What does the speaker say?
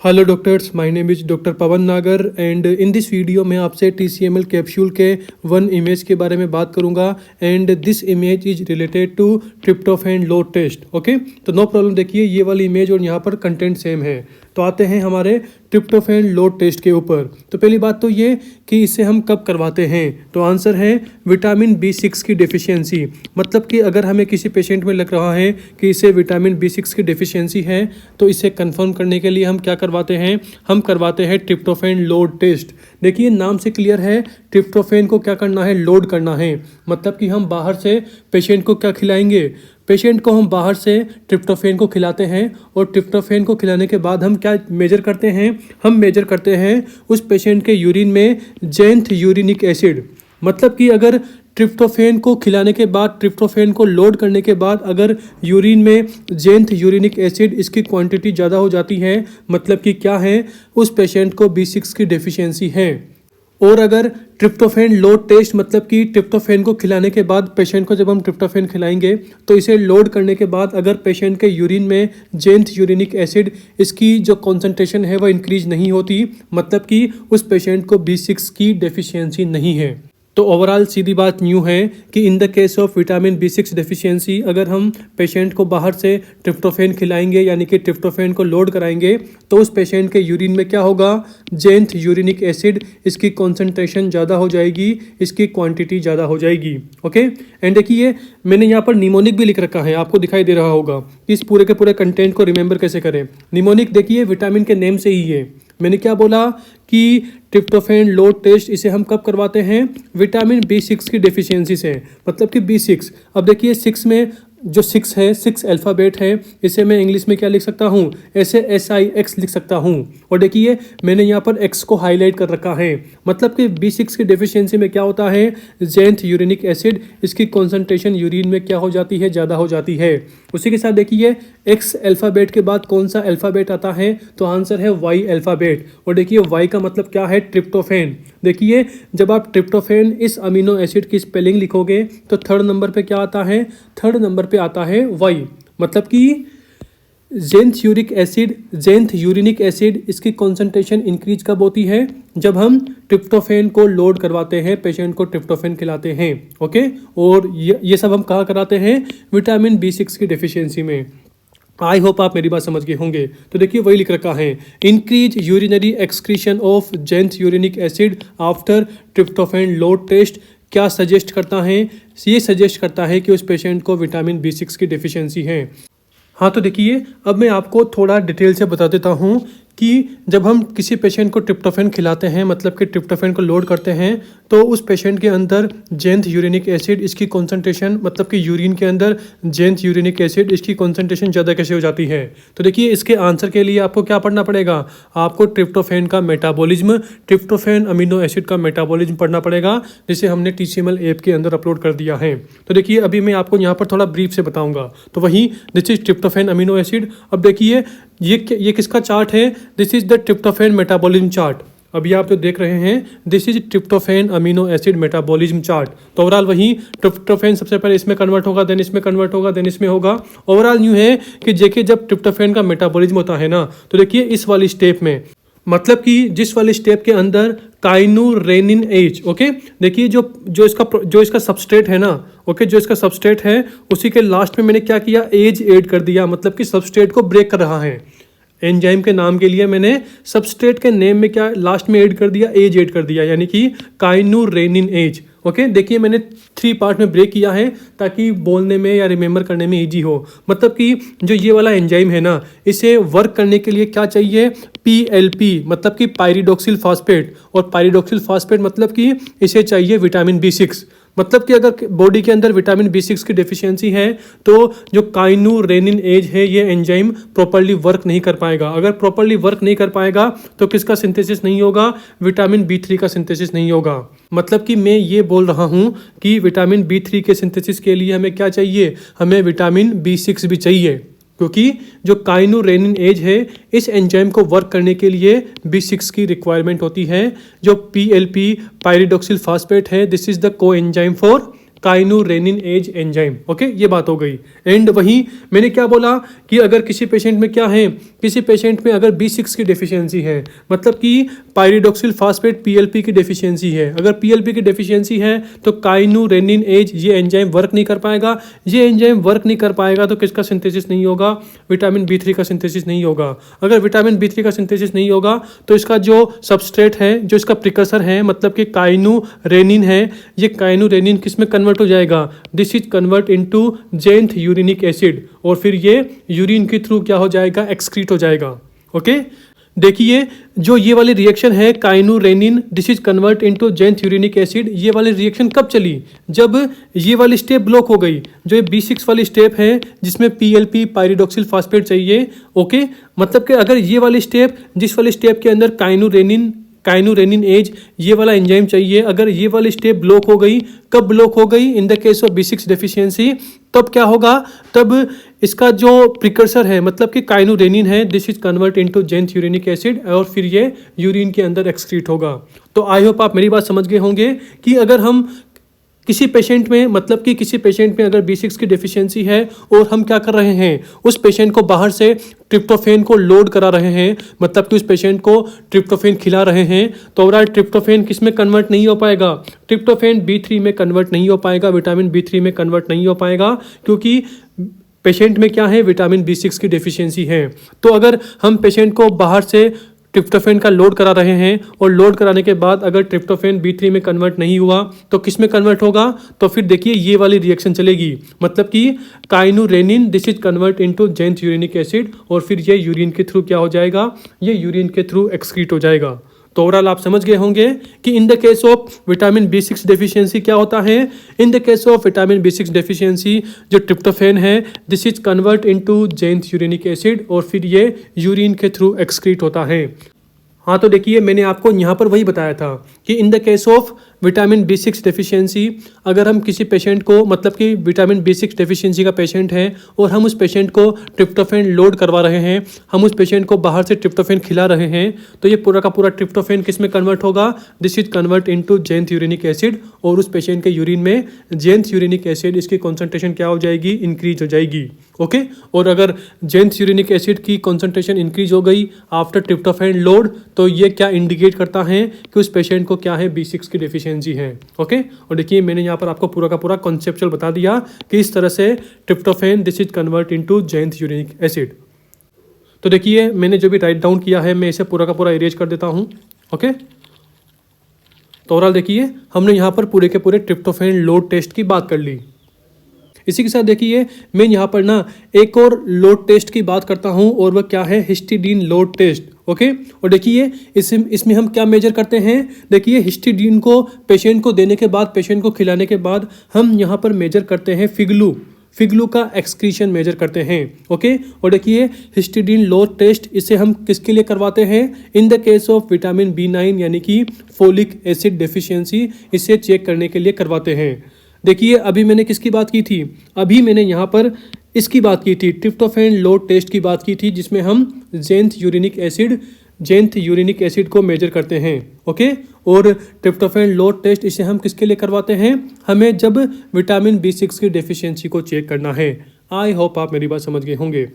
Hello doctors, my name is doctor Pavan Nagar and in this video मैं आपसे TCML capsule के one image के बारे में बात करूंगा and this image is related to tryptophan load test. Okay, तो नो प्रॉब्लम। देखिए ये वाली इमेज और यहाँ पर कंटेंट सेम है। तो आते हैं हमारे ट्रिप्टोफैन लोड टेस्ट के ऊपर। तो पहली बात तो ये कि इसे हम कब करवाते हैं, तो आंसर है विटामिन B6 की डेफिशिएंसी। मतलब कि अगर हमें किसी पेशेंट में लग रहा है कि इसे विटामिन B6 की डेफिशिएंसी है तो इसे कंफर्म करने के लिए हम क्या करवाते हैं, हम करवाते हैं ट्रिप्टोफैन लोड टेस्ट। देखिए नाम से क्लियर है, ट्रिप्टोफैन को क्या करना है, लोड करना है। मतलब कि हम बाहर से पेशेंट को क्या खिलाएंगे, पेशेंट को हम बाहर से ट्रिप्टोफैन को खिलाते हैं और ट्रिप्टोफैन को खिलाने के बाद हम क्या मेजर करते हैं, हम मेजर करते हैं उस पेशेंट के यूरिन में जेंथ यूरिनिक एसिड। मतलब कि अगर ट्रिप्टोफैन को खिलाने के बाद, ट्रिप्टोफैन को लोड करने के बाद अगर यूरिन में जेंथ यूरिनिक एसिड इसकी क्वांटिटी ज़्यादा हो जाती है, मतलब कि क्या है, उस पेशेंट को B6 की डेफिशिएंसी है। और अगर ट्रिप्टोफैन लोड टेस्ट, मतलब कि ट्रिप्टोफैन को खिलाने के बाद पेशेंट को जब हम ट्रिप्टोफैन खिलाएंगे तो इसे लोड करने के बाद अगर पेशेंट के यूरिन में जेंथ यूरिनिक एसिड इसकी जो कॉन्सेंट्रेशन है वह इंक्रीज नहीं होती, मतलब कि उस पेशेंट को B6 की डेफिशिएंसी नहीं है। तो ओवरऑल सीधी बात न्यू है कि in the case of vitamin B6 deficiency अगर हम पेशेंट को बाहर से ट्रिप्टोफैन खिलाएंगे यानी कि ट्रिप्टोफैन को लोड कराएंगे तो उस पेशेंट के यूरिन में क्या होगा, जेंथ यूरिनिक एसिड इसकी कॉन्सेंट्रेशन ज़्यादा हो जाएगी, इसकी क्वांटिटी ज़्यादा हो जाएगी। ओके, एंड देखिए मैंने यहाँ पर निमोनिक भी लिख रखा है, आपको दिखाई दे रहा होगा कि इस पूरे के पूरे कंटेंट को रिमेंबर कैसे करें। निमोनिक देखिए विटामिन के नेम से ही है। मैंने क्या बोला कि ट्रिप्टोफैन लोड टेस्ट इसे हम कब करवाते हैं, विटामिन B6 की डेफिशिएंसी से। मतलब कि B6, अब देखिए 6 में जो 6 है, 6 अल्फ़ाबेट है, इसे मैं इंग्लिश में क्या लिख सकता हूँ, ऐसे SIX लिख सकता हूँ। और देखिए मैंने यहाँ पर X को हाईलाइट कर रखा है। मतलब कि B6 की डेफिशिएंसी में क्या होता है, जेंथ यूरिनिक एसिड इसकी कॉन्सेंट्रेशन यूरिन में क्या हो जाती है, ज़्यादा हो जाती है। उसी के साथ देखिए X अल्फ़ाबेट के बाद कौन सा अल्फ़ाबेट आता है, तो आंसर है Y अल्फ़ाबेट। और देखिए Y का मतलब क्या है, ट्रिप्टोफैन। देखिए जब आप ट्रिप्टोफैन इस अमीनो एसिड की स्पेलिंग लिखोगे तो थर्ड नंबर पे क्या आता है, थर्ड नंबर पे आता है Y। मतलब कि जेंथ यूरिनिक एसिड इसकी कॉन्सेंट्रेशन इंक्रीज कब होती है, जब हम ट्रिप्टोफैन को लोड करवाते हैं, पेशेंट को ट्रिप्टोफैन खिलाते हैं। ओके, और ये सब हम कहाँ कराते हैं, विटामिन B6 की डेफिशिएंसी में। आई होप आप मेरी बात समझ गए होंगे। तो देखिए वही लिख रखा है, increase urinary excretion of xanthurenic acid after tryptophan load test क्या सजेस्ट करता है, ये सजेस्ट करता है कि उस पेशेंट को विटामिन B6 की डेफिशिएंसी है। हाँ, तो देखिए अब मैं आपको थोड़ा डिटेल से बता देता हूँ कि जब हम किसी पेशेंट को ट्रिप्टोफैन खिलाते हैं, मतलब कि ट्रिप्टोफैन को लोड करते हैं, तो उस पेशेंट के अंदर जेंथ यूरिनिक एसिड इसकी कॉन्सेंट्रेशन, मतलब कि यूरिन के अंदर जेंथ यूरिनिक एसिड इसकी कॉन्सेंट्रेशन ज़्यादा कैसे हो जाती है। तो देखिए इसके आंसर के लिए आपको क्या पढ़ना पड़ेगा, आपको ट्रिप्टोफैन का मेटाबॉलिज्म, ट्रिप्टोफैन अमीनो एसिड का मेटाबॉलिज्म पढ़ना पड़ेगा, जिसे हमने TCML ऐप के अंदर अपलोड कर दिया है। तो देखिए अभी मैं आपको यहाँ पर थोड़ा ब्रीफ से बताऊँगा। तो वही this is tryptophan amino acid. अब देखिए ये किसका चार्ट है, this is the tryptophan metabolism chart. अभी आप जो देख रहे हैं this is tryptophan amino acid metabolism chart. तो ओवरऑल वही ट्रिप्टोफैन सबसे पहले इसमें कन्वर्ट होगा, देन इसमें कन्वर्ट होगा, देन इसमें होगा। ओवरऑल न्यू है कि देखिए जब ट्रिप्टोफैन का मेटाबॉलिज्म होता है ना, तो देखिए इस वाली स्टेप में, मतलब कि जिस वाले स्टेप के अंदर काइनुरेनिन एज, ओके, देखिए जो इसका सबस्ट्रेट है ना, ओके, जो इसका सबस्ट्रेट है उसी के लास्ट में मैंने क्या किया, एज ऐड कर दिया। मतलब कि सबस्ट्रेट को ब्रेक कर रहा है। एंजाइम के नाम के लिए मैंने सबस्ट्रेट के नेम में क्या लास्ट में ऐड कर दिया, एज ऐड कर दिया, यानी कि काइनुरेनिन एज। ओके, देखिए मैंने 3 पार्ट में ब्रेक किया है ताकि बोलने में या रिमेंबर करने में इजी हो। मतलब कि जो ये वाला एंजाइम है ना, इसे वर्क करने के लिए क्या चाहिए, PLP, मतलब कि पायरिडोक्सिल फॉस्फेट। और पायरिडोक्सिल फॉस्फेट मतलब कि इसे चाहिए विटामिन B6। मतलब कि अगर बॉडी के अंदर विटामिन B6 की डेफिशिएंसी है तो जो काइनुरेनिन एज है ये एंजाइम प्रॉपर्ली वर्क नहीं कर पाएगा। अगर प्रॉपर्ली वर्क नहीं कर पाएगा तो किसका सिंथेसिस नहीं होगा, विटामिन B3 का सिंथेसिस नहीं होगा। मतलब कि मैं ये बोल रहा हूँ कि विटामिन B3 के सिंथेसिस के लिए हमें क्या चाहिए, हमें विटामिन B6 भी चाहिए, क्योंकि जो काइनुरेनिन एज है इस एंजाइम को वर्क करने के लिए B6 की रिक्वायरमेंट होती है। जो PLP पायरिडोक्सिल फॉस्फेट है, this is the coenzyme for kynureninase enzyme. Okay, ये बात हो गई। एंड वहीं मैंने क्या बोला कि अगर किसी पेशेंट में क्या है, किसी पेशेंट में अगर B6 की डेफिशिएंसी है, मतलब कि पायरिडॉक्सिल फास्फेट PLP की डेफिशिएंसी है, अगर PLP की डेफिशिएंसी है तो काइनोरेनिन एज ये एंजाइम वर्क नहीं कर पाएगा। ये एंजाइम वर्क नहीं कर पाएगा तो किसका सिंथेसिस नहीं होगा? विटामिन B3 का सिंथेसिस नहीं होगा। अगर विटामिन B3 का सिंथेसिस नहीं होगा तो इसका जो सबस्ट्रेट है, जो इसका प्रिकर्सर है, मतलब कि काइनोरेनिन है, ये काइनोरेनिन किस में कन्वर्ट हो जाएगा? This is convert into xanthurenic acid, और फिर ये यूरिन के थ्रू क्या हो जाएगा? एक्सक्रीट हो जाएगा। ओके, देखिए जो ये वाली रिएक्शन है kynurenine this is convert into xanthurenic acid, ये वाली रिएक्शन कब चली? जब ये वाली स्टेप ब्लॉक हो गई। जो ये B6 वाली स्टेप है जिसमें PLP पायरिडॉक्सिल फास्फेट चाहिए। ओके, मतलब कि अगर ये वाली स्टेप, जिस वाली स्टेप के अंदर काइनोरेनिन एज ये वाला एंजाइम चाहिए, अगर ये वाली स्टेप ब्लॉक हो गई, कब ब्लॉक हो गई? इन the case of B6 deficiency. तब क्या होगा? तब इसका जो प्रिकर्सर है, मतलब कि काइनोरेनिन है, this is convert into xanthurenic acid, और फिर ये यूरिन के अंदर एक्सक्रीट होगा। तो आई होप आप मेरी बात समझ गए होंगे कि अगर हम किसी पेशेंट में, मतलब कि किसी पेशेंट में अगर B6 की डेफिशिएंसी है और हम क्या कर रहे हैं, उस पेशेंट को बाहर से ट्रिप्टोफेन को लोड करा रहे हैं, मतलब कि उस पेशेंट को ट्रिप्टोफेन खिला रहे हैं, तो ओवरऑल ट्रिप्टोफेन किस में कन्वर्ट नहीं हो पाएगा? ट्रिप्टोफेन B3 में कन्वर्ट नहीं हो पाएगा, विटामिन B3 में कन्वर्ट नहीं हो पाएगा, क्योंकि पेशेंट में क्या है? विटामिन B6 की डेफिशिएंसी है। तो अगर हम पेशेंट को बाहर से ट्रिप्टोफेन का लोड करा रहे हैं और लोड कराने के बाद अगर ट्रिप्टोफेन B3 में कन्वर्ट नहीं हुआ तो किस में कन्वर्ट होगा? तो फिर देखिए ये वाली रिएक्शन चलेगी, मतलब कि kynurenine this is convert into xanthurenic acid, और फिर ये यूरिन के थ्रू क्या हो जाएगा? ये यूरिन के थ्रू एक्सक्रीट हो जाएगा। तो ओवरऑल आप समझ गए होंगे कि in the case of vitamin B6 deficiency क्या होता है? In the case of vitamin B6 deficiency जो ट्रिप्टोफेन है this is convert into xanthurenic acid, और फिर ये यूरिन के थ्रू एक्सक्रीट होता है। हाँ, तो देखिए मैंने आपको यहाँ पर वही बताया था कि in the case of vitamin B6 deficiency, अगर हम किसी पेशेंट को, मतलब कि विटामिन B6 डेफिशिएंसी का पेशेंट है और हम उस पेशेंट को ट्रिप्टोफेन लोड करवा रहे हैं, हम उस पेशेंट को बाहर से ट्रिप्टोफेन खिला रहे हैं, तो ये पूरा का पूरा ट्रिप्टोफेन किस में कन्वर्ट होगा? This is convert into xanthurenic acid, और उस पेशेंट के यूरिन में जेंथ यूरिनिक एसिड इसकी कॉन्सेंट्रेशन क्या हो जाएगी? इंक्रीज हो जाएगी। ओके, और अगर जेंथ यूरिनिक एसिड की कॉन्सेंट्रेशन इंक्रीज हो गई आफ्टर ट्रिप्टोफेन लोड, तो ये क्या इंडिकेट करता है कि उस पेशेंट को क्या है? B6 की डेफिशिएंसी है। ओके, और देखिए मैंने यहाँ पर आपको पूरा का पूरा कॉन्सेप्चुअल बता दिया कि इस तरह से tryptophan this is convert into xanthurenic acid. तो देखिए मैंने जो भी राइट डाउन किया है मैं इसे पूरा का पूरा इरेज कर देता हूँ। ओके, तो ओवरऑल देखिए हमने यहाँ पर पूरे के पूरे ट्रिप्टोफेन लोड टेस्ट की बात कर ली। इसी के साथ देखिए मैं यहाँ पर ना एक और लोड टेस्ट की बात करता हूँ, और वह क्या है? Histidine load test. ओके, और देखिए इसमें हम क्या मेजर करते हैं? देखिए हिस्टिडीन को पेशेंट को देने के बाद, पेशेंट को खिलाने के बाद हम यहाँ पर मेजर करते हैं फिगलू का एक्सक्रीशन मेजर करते हैं। ओके, और देखिए हिस्टिडीन लोड टेस्ट इसे हम किसके लिए करवाते हैं? इन the case of vitamin B9 यानी कि फोलिक एसिड डेफिशिएंसी, इसे चेक करने के लिए करवाते हैं। देखिए अभी मैंने किसकी बात की थी? अभी मैंने यहाँ पर इसकी बात की थी, ट्रिप्टोफेन लोड टेस्ट की बात की थी, जिसमें हम जेंथ यूरिनिक एसिड को मेजर करते हैं। ओके, और ट्रिप्टोफेन लोड टेस्ट इसे हम किसके लिए करवाते हैं? हमें जब विटामिन B6 की डेफिशिएंसी को चेक करना है। आई होप आप मेरी बात समझ गए होंगे।